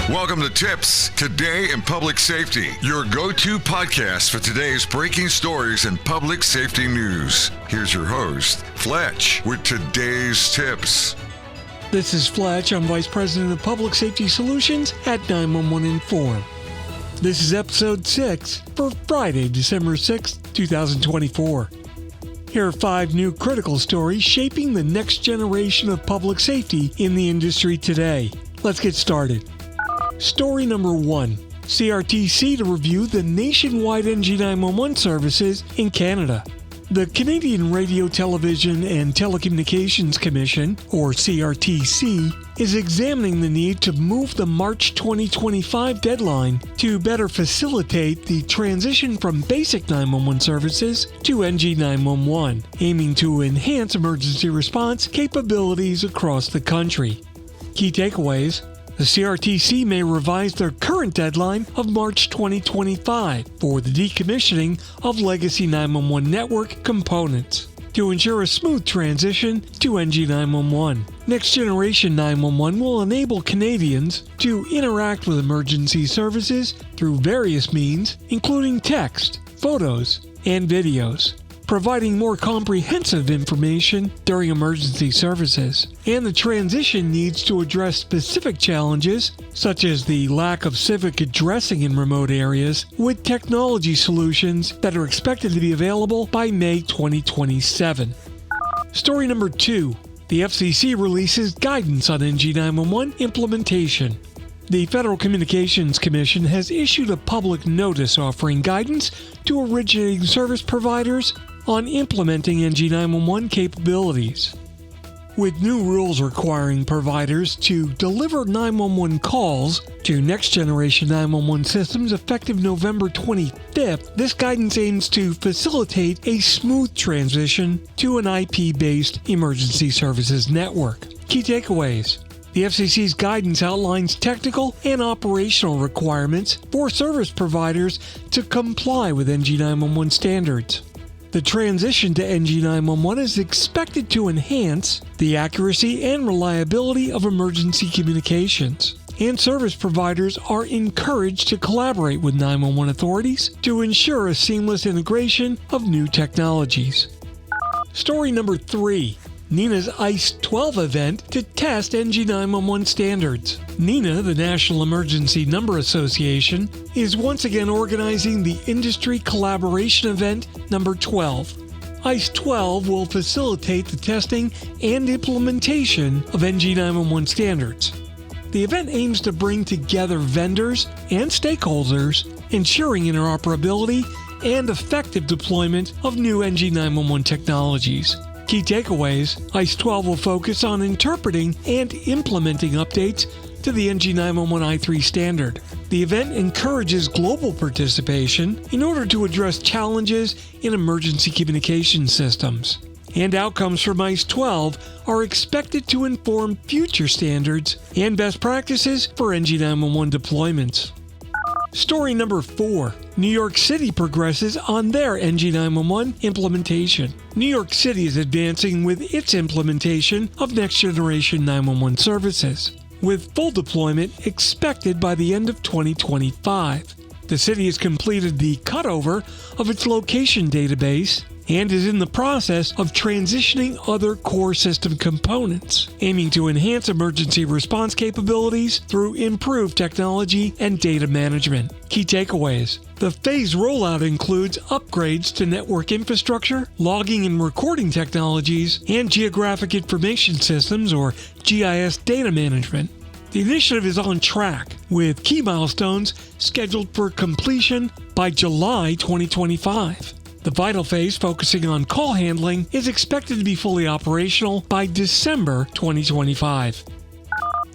Welcome to TiPS, Today in Public Safety, your go-to podcast for today's breaking stories and public safety news. Here's your host, Fletch, with today's tips. This is Fletch. I'm Vice President of Public Safety Solutions at 911 Inform. This is episode 6 for Friday, December 6, 2024. Here are 5 new critical stories shaping the next generation of public safety in the industry today. Let's get started. Story number 1. CRTC to review the nationwide NG911 services in Canada. The Canadian Radio, Television and Telecommunications Commission, or CRTC, is examining the need to move the March 2025 deadline to better facilitate the transition from basic 911 services to NG911, aiming to enhance emergency response capabilities across the country. Key takeaways: the CRTC may revise their current deadline of March 2025 for the decommissioning of legacy 911 network components to ensure a smooth transition to NG911. Next Generation 911 will enable Canadians to interact with emergency services through various means, including text, photos, and videos, providing more comprehensive information during emergency services. And the transition needs to address specific challenges, such as the lack of civic addressing in remote areas, with technology solutions that are expected to be available by May 2027. Story number 2. The FCC releases guidance on NG911 implementation. The Federal Communications Commission has issued a public notice offering guidance to originating service providers on implementing NG911 capabilities. With new rules requiring providers to deliver 911 calls to next-generation 911 systems effective November 25th, this guidance aims to facilitate a smooth transition to an IP-based emergency services network. Key takeaways: the FCC's guidance outlines technical and operational requirements for service providers to comply with NG911 standards. The transition to NG911 is expected to enhance the accuracy and reliability of emergency communications, and service providers are encouraged to collaborate with 911 authorities to ensure a seamless integration of new technologies. Story number 3. NENA's ICE 12 event to test NG911 standards. NENA, the National Emergency Number Association, is once again organizing the Industry Collaboration Event number 12. ICE 12 will facilitate the testing and implementation of NG911 standards. The event aims to bring together vendors and stakeholders, ensuring interoperability and effective deployment of new NG911 technologies. Key takeaways: ICE 12 will focus on interpreting and implementing updates to the NG911 i3 standard. The event encourages global participation in order to address challenges in emergency communication systems. And outcomes from ICE 12 are expected to inform future standards and best practices for NG911 deployments. Story number 4. New York City progresses on their NG911 implementation. New York City is advancing with its implementation of next-generation 911 services, with full deployment expected by the end of 2025. The city has completed the cutover of its location database and is in the process of transitioning other core system components, aiming to enhance emergency response capabilities through improved technology and data management. Key takeaways: the phased rollout includes upgrades to network infrastructure, logging and recording technologies, and geographic information systems, or GIS, data management. The initiative is on track, with key milestones scheduled for completion by July 2025. The vital phase, focusing on call handling, is expected to be fully operational by December 2025.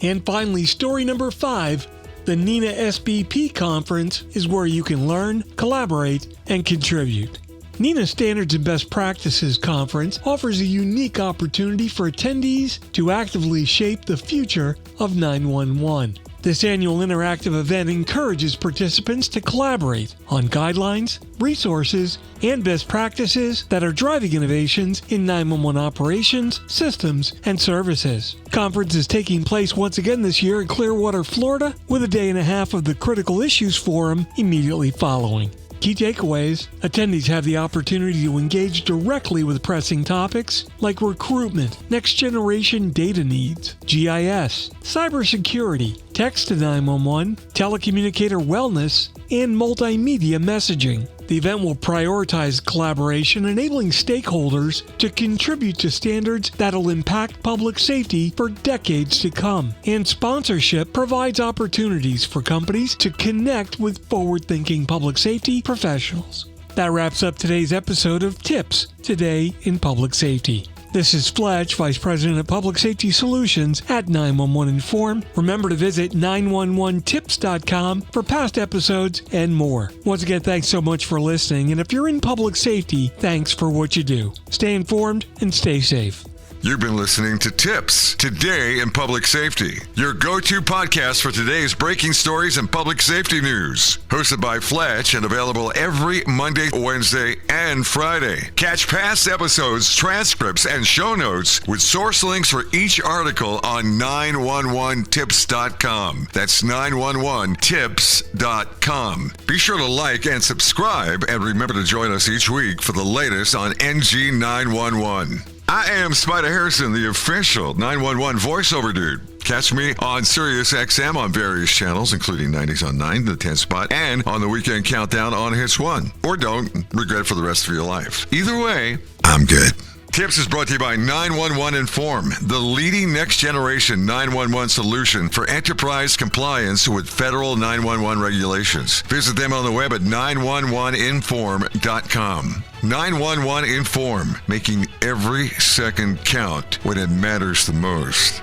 And finally, story number 5. The NENA SBP Conference is where you can learn, collaborate, and contribute. NENA Standards and Best Practices Conference offers a unique opportunity for attendees to actively shape the future of 911. This annual interactive event encourages participants to collaborate on guidelines, resources, and best practices that are driving innovations in 911 operations, systems, and services. Conference is taking place once again this year in Clearwater, Florida, with a day and a half of the Critical Issues Forum immediately following. Key takeaways: attendees have the opportunity to engage directly with pressing topics like recruitment, next-generation data needs, GIS, cybersecurity, text to 911, telecommunicator wellness, and multimedia messaging. The event will prioritize collaboration, enabling stakeholders to contribute to standards that'll impact public safety for decades to come. And sponsorship provides opportunities for companies to connect with forward-thinking public safety professionals. That wraps up today's episode of TiPS, Today in Public Safety. This is Fletch, Vice President of Public Safety Solutions at 911 Inform. Remember to visit 911tips.com for past episodes and more. Once again, thanks so much for listening, and if you're in public safety, thanks for what you do. Stay informed and stay safe. You've been listening to TiPS, Today in Public Safety, your go-to podcast for today's breaking stories and public safety news. Hosted by Fletch and available every Monday, Wednesday, and Friday. Catch past episodes, transcripts, and show notes with source links for each article on 911tips.com. That's 911tips.com. Be sure to like and subscribe, and remember to join us each week for the latest on NG 911. I am Spider Harrison, the official 911 voiceover dude. Catch me on Sirius XM on various channels, including 90s on 9, the 10 spot, and on the Weekend Countdown on Hits 1. Or don't regret it for the rest of your life. Either way, I'm good. TiPS is brought to you by 911 Inform, the leading next-generation 911 solution for enterprise compliance with federal 911 regulations. Visit them on the web at 911inform.com. 911 Inform, making every second count when it matters the most.